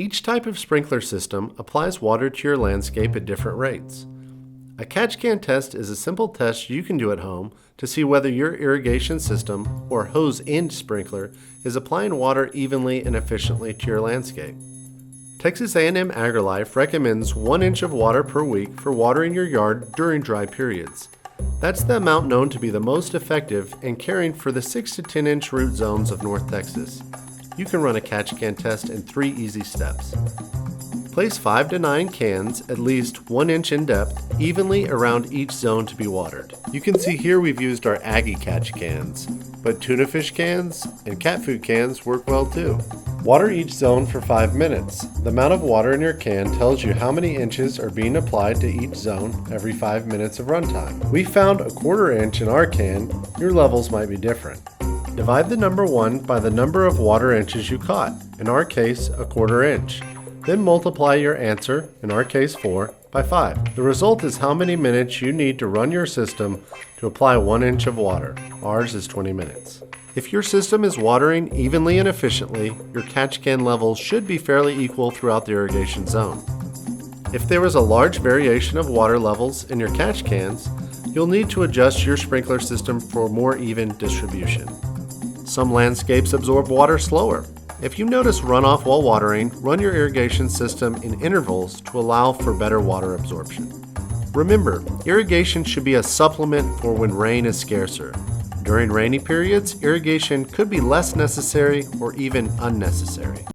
Each type of sprinkler system applies water to your landscape at different rates. A catch can test is a simple test you can do at home to see whether your irrigation system or hose-end sprinkler is applying water evenly and efficiently to your landscape. Texas A&M AgriLife recommends 1 inch of water per week for watering your yard during dry periods. That's the amount known to be the most effective in caring for the 6 to 10 inch root zones of North Texas. You can run a catch can test in 3 easy steps. Place 5 to 9 cans, at least 1 inch in depth, evenly around each zone to be watered. You can see here we've used our Aggie catch cans, but tuna fish cans and cat food cans work well too. Water each zone for 5 minutes. The amount of water in your can tells you how many inches are being applied to each zone every 5 minutes of runtime. We found 1/4 inch in our can. Your levels might be different. Divide the number 1 by the number of water inches you caught, in our case 1/4 inch. Then multiply your answer, in our case 4, by 5. The result is how many minutes you need to run your system to apply 1 inch of water. Ours is 20 minutes. If your system is watering evenly and efficiently, your catch can levels should be fairly equal throughout the irrigation zone. If there is a large variation of water levels in your catch cans, you'll need to adjust your sprinkler system for more even distribution. Some landscapes absorb water slower. If you notice runoff while watering, run your irrigation system in intervals to allow for better water absorption. Remember, irrigation should be a supplement for when rain is scarcer. During rainy periods, irrigation could be less necessary or even unnecessary.